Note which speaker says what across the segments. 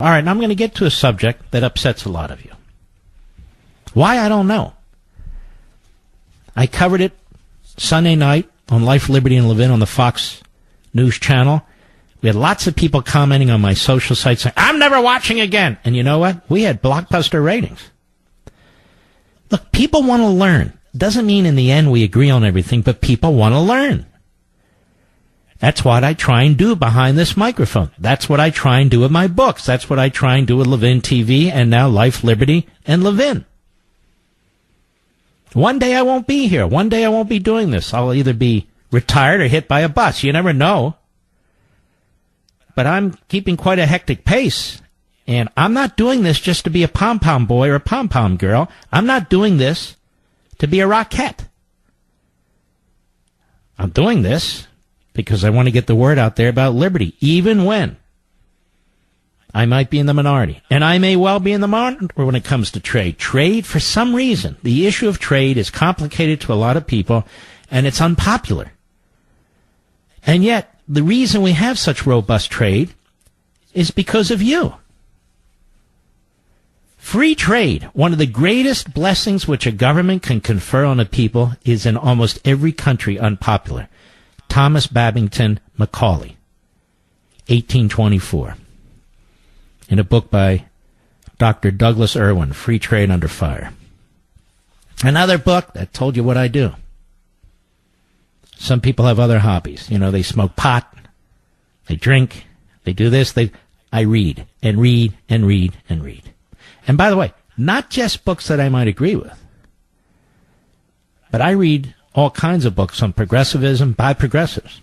Speaker 1: All right, now I'm going to get to a subject that upsets a lot of you. Why, I don't know. I covered it Sunday night on Life, Liberty, and Levin on the Fox News channel. We had lots of people commenting on my social sites saying, I'm never watching again. And you know what? We had blockbuster ratings. Look, people want to learn. Doesn't mean in the end we agree on everything, but people want to learn. That's what I try and do behind this microphone. That's what I try and do with my books. That's what I try and do with Levin TV and now Life, Liberty, and Levin. One day I won't be here. One day I won't be doing this. I'll either be retired or hit by a bus. You never know. But I'm keeping quite a hectic pace. And I'm not doing this just to be a pom-pom boy or a pom-pom girl. I'm not doing this to be a rockette. I'm doing this because I want to get the word out there about liberty, even when I might be in the minority. And I may well be in the minority when it comes to trade. Trade, for some reason, the issue of trade is complicated to a lot of people, and it's unpopular. And yet, the reason we have such robust trade is because of you. Free trade, one of the greatest blessings which a government can confer on a people, is in almost every country unpopular. Thomas Babington Macaulay, 1824. In a book by Dr. Douglas Irwin, Free Trade Under Fire. Another book that told you what I do. Some people have other hobbies. You know, they smoke pot, they drink, they do this, I read, and read, and read, and read. And by the way, not just books that I might agree with, but I read all kinds of books on progressivism by progressives.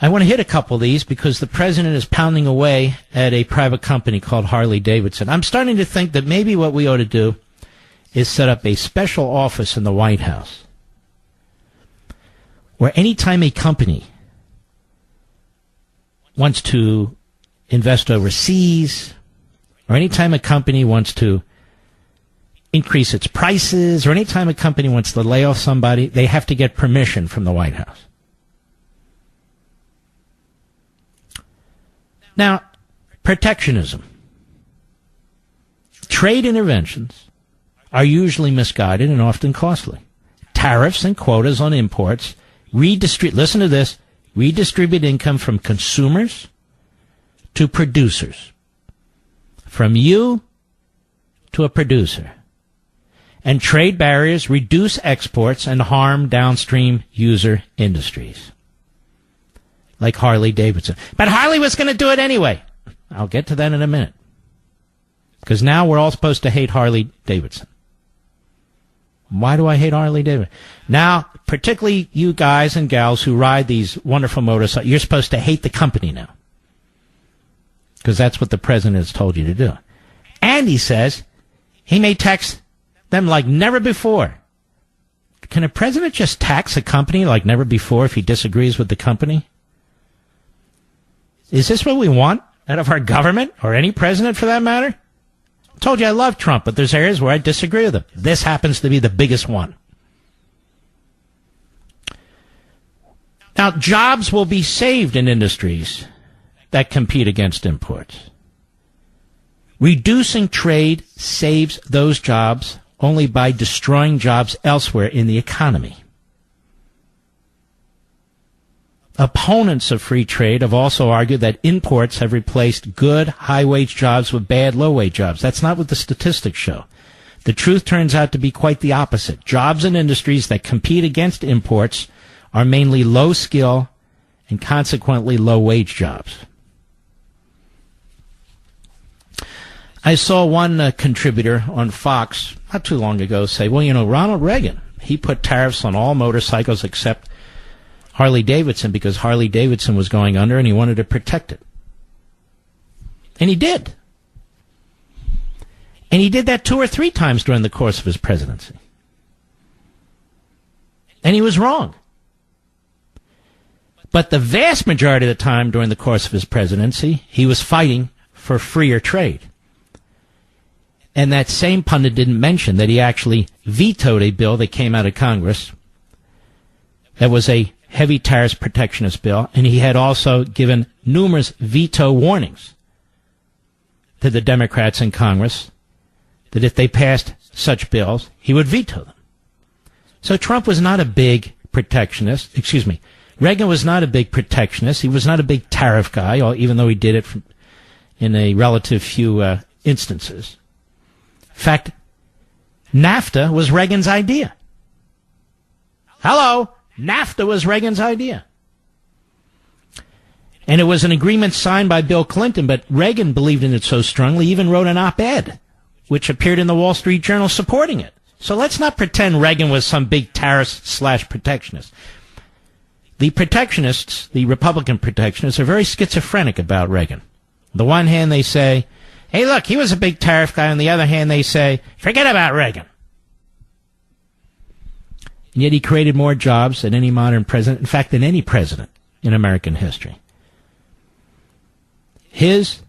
Speaker 1: I want to hit a couple of these because the president is pounding away at a private company called Harley-Davidson. I'm starting to think that maybe what we ought to do is set up a special office in the White House where anytime a company wants to invest overseas, or anytime a company wants to increase its prices, or anytime a company wants to lay off somebody, they have to get permission from the White House. Now, protectionism. Trade interventions are usually misguided and often costly. Tariffs and quotas on imports listen to this, redistribute income from consumers to producers. From you to a producer. And trade barriers reduce exports and harm downstream user industries. Like Harley-Davidson. But Harley was going to do it anyway. I'll get to that in a minute. Because now we're all supposed to hate Harley-Davidson. Why do I hate Harley-Davidson? Now, particularly you guys and gals who ride these wonderful motorcycles, you're supposed to hate the company now. Because that's what the president has told you to do. And he says he may tax them like never before. Can a president just tax a company like never before if he disagrees with the company? Is this what we want out of our government, or any president for that matter? I told you I love Trump, but there's areas where I disagree with him. This happens to be the biggest one. Now, jobs will be saved in industries that compete against imports. Reducing trade saves those jobs only by destroying jobs elsewhere in the economy. Opponents of free trade have also argued that imports have replaced good, high-wage jobs with bad, low-wage jobs. That's not what the statistics show. The truth turns out to be quite the opposite. Jobs in industries that compete against imports are mainly low-skill and consequently low-wage jobs. I saw one contributor on Fox not too long ago say, well, you know, Ronald Reagan, he put tariffs on all motorcycles except Harley-Davidson because Harley-Davidson was going under and he wanted to protect it. And he did. And he did that 2 or 3 times during the course of his presidency. And he was wrong. But the vast majority of the time during the course of his presidency, he was fighting for freer trade. And that same pundit didn't mention that he actually vetoed a bill that came out of Congress that was a heavy tariffs protectionist bill, and he had also given numerous veto warnings to the Democrats in Congress that if they passed such bills, he would veto them. So Trump was not a big protectionist. Reagan was not a big protectionist. He was not a big tariff guy, even though he did it in a relative few instances. In fact, NAFTA was Reagan's idea. Hello, NAFTA was Reagan's idea. And it was an agreement signed by Bill Clinton, but Reagan believed in it so strongly, he even wrote an op-ed, which appeared in the Wall Street Journal supporting it. So let's not pretend Reagan was some big tariff/protectionist. The protectionists, the Republican protectionists, are very schizophrenic about Reagan. On the one hand, they say, hey, look, he was a big tariff guy. On the other hand, they say, forget about Reagan. And yet he created more jobs than any modern president, in fact, than any president in American history. His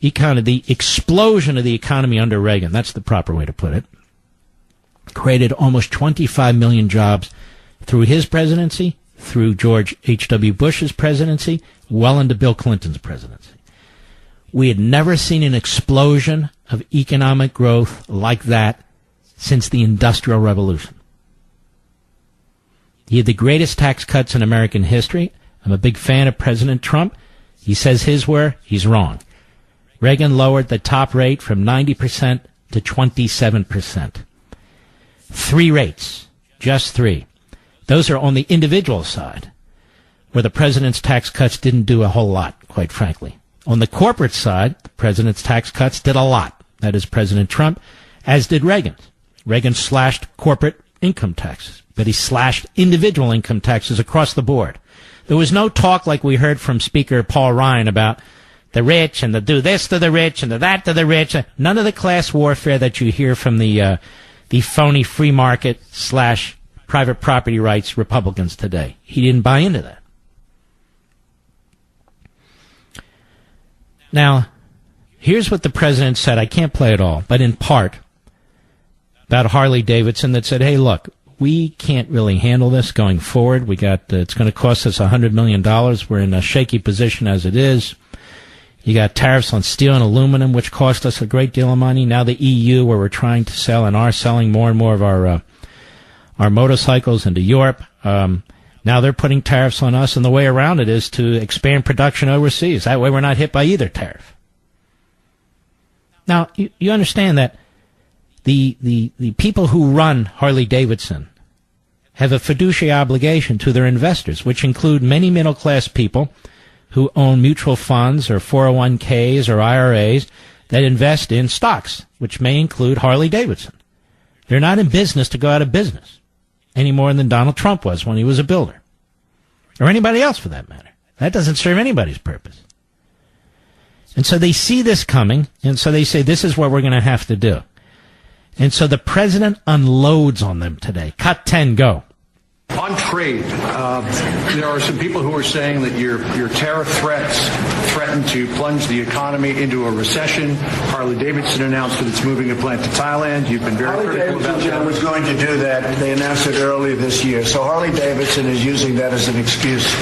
Speaker 1: economy, the explosion of the economy under Reagan, that's the proper way to put it, created almost 25 million jobs through his presidency, through George H.W. Bush's presidency, well into Bill Clinton's presidency. We had never seen an explosion of economic growth like that since the Industrial Revolution. He had the greatest tax cuts in American history. I'm a big fan of President Trump. He says his were, he's wrong. Reagan lowered the top rate from 90% to 27%. 3 rates, just 3. Those are on the individual side, where the president's tax cuts didn't do a whole lot, quite frankly. On the corporate side, the president's tax cuts did a lot. That is President Trump, as did Reagan. Reagan slashed corporate income taxes, but he slashed individual income taxes across the board. There was no talk like we heard from Speaker Paul Ryan about the rich and the do this to the rich and the that to the rich. None of the class warfare that you hear from the phony free market / private property rights Republicans today. He didn't buy into that. Now, here's what the president said. I can't play it all, but in part, about Harley-Davidson that said, hey, look, we can't really handle this going forward. It's going to cost us $100 million. We're in a shaky position as it is. You got tariffs on steel and aluminum, which cost us a great deal of money. Now the EU, where we're trying to sell and are selling more and more of our motorcycles into Europe. Now they're putting tariffs on us, and the way around it is to expand production overseas. That way we're not hit by either tariff. Now, you understand that the people who run Harley-Davidson have a fiduciary obligation to their investors, which include many middle-class people who own mutual funds or 401ks or IRAs that invest in stocks, which may include Harley-Davidson. They're not in business to go out of business any more than Donald Trump was when he was a builder, or anybody else for that matter. That doesn't serve anybody's purpose. And so they see this coming, and so they say, this is what we're going to have to do. And so the president unloads on them today. Cut 10, go.
Speaker 2: On trade, there are some people who are saying that your tariff threats threaten to plunge the economy into a recession. Harley-Davidson announced that it's moving a plant to Thailand. You've been very critical about that.
Speaker 3: Harley-Davidson was going to do that. They announced it earlier this year. So Harley-Davidson is using that as an excuse,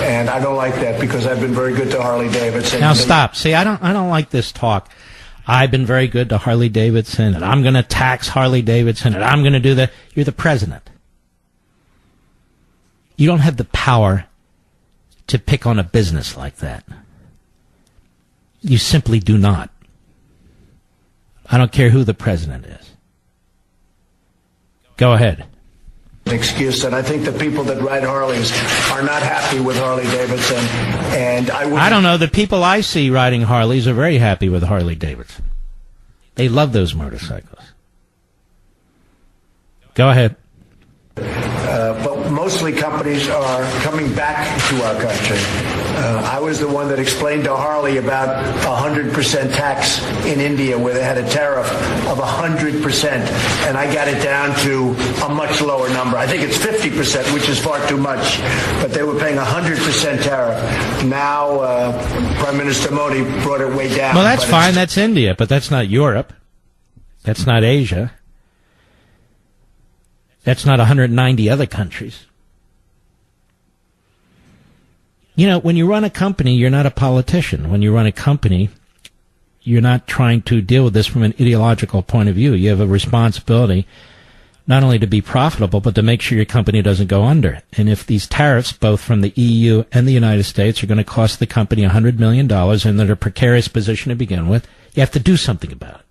Speaker 3: and I don't like that because I've been very good to Harley-Davidson.
Speaker 1: Now stop. See, I don't like this talk. I've been very good to Harley-Davidson, and I'm going to tax Harley-Davidson, and I'm going to do that. You're the president. You don't have the power to pick on a business like that. You simply do not. I don't care who the president is. Go ahead.
Speaker 3: Excuse, and I think the people that ride Harleys are not happy with Harley-Davidson, and
Speaker 1: I don't know. The people I see riding Harleys are very happy with Harley-Davidson. They love those motorcycles. Go ahead.
Speaker 3: But mostly companies are coming back to our country. I was the one that explained to Harley about 100% tax in India, where they had a tariff of 100%, and I got it down to a much lower number. I think it's 50%, which is far too much, but they were paying 100% tariff. Now, Prime Minister Modi brought it way down.
Speaker 1: Well, that's fine. That's India, but that's not Europe. That's not Asia. That's not 190 other countries. You know, when you run a company, you're not a politician. When you run a company, you're not trying to deal with this from an ideological point of view. You have a responsibility not only to be profitable, but to make sure your company doesn't go under. And if these tariffs, both from the EU and the United States, are going to cost the company $100 million and they're in a precarious position to begin with, you have to do something about it.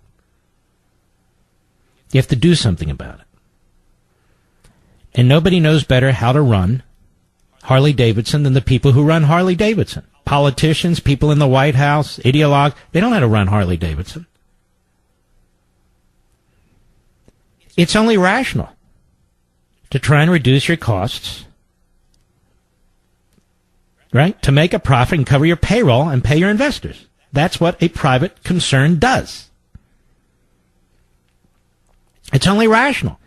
Speaker 1: You have to do something about it. And nobody knows better how to run Harley-Davidson than the people who run Harley-Davidson. Politicians, people in the White House, ideologues, they don't know how to run Harley-Davidson. It's only rational to try and reduce your costs, right? To make a profit and cover your payroll and pay your investors. That's what a private concern does. It's only rational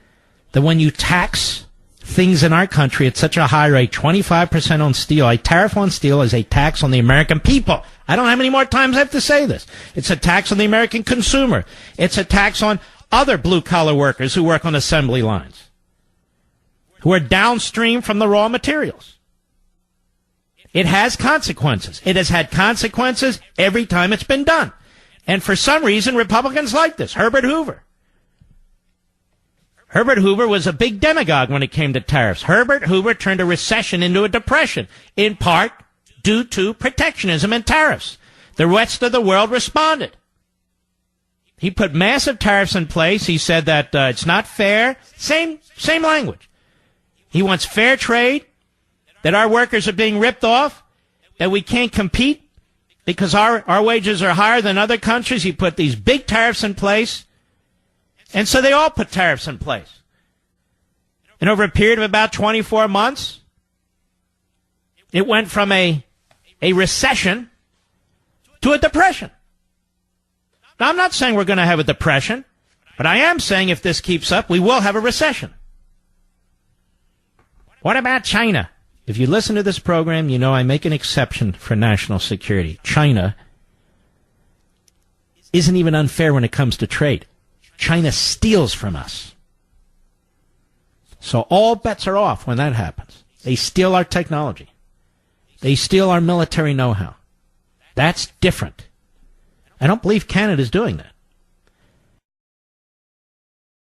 Speaker 1: that when you tax things in our country at such a high rate, 25% on steel, a tariff on steel is a tax on the American people. I don't know how many more times I have to say this. It's a tax on the American consumer. It's a tax on other blue-collar workers who work on assembly lines, who are downstream from the raw materials. It has consequences. It has had consequences every time it's been done. And for some reason, Republicans like this. Herbert Hoover was a big demagogue when it came to tariffs. Herbert Hoover turned a recession into a depression, in part due to protectionism and tariffs. The rest of the world responded. He put massive tariffs in place. He said that it's not fair. Same language. He wants fair trade, that our workers are being ripped off, that we can't compete because our wages are higher than other countries. He put these big tariffs in place. And so they all put tariffs in place. And over a period of about 24 months, it went from a recession to a depression. Now, I'm not saying we're going to have a depression, but I am saying if this keeps up, we will have a recession. What about China? If you listen to this program, you know I make an exception for national security. China isn't even unfair when it comes to trade. China steals from us. So all bets are off when that happens. They steal our technology. They steal our military know-how. That's different. I don't believe Canada's doing that.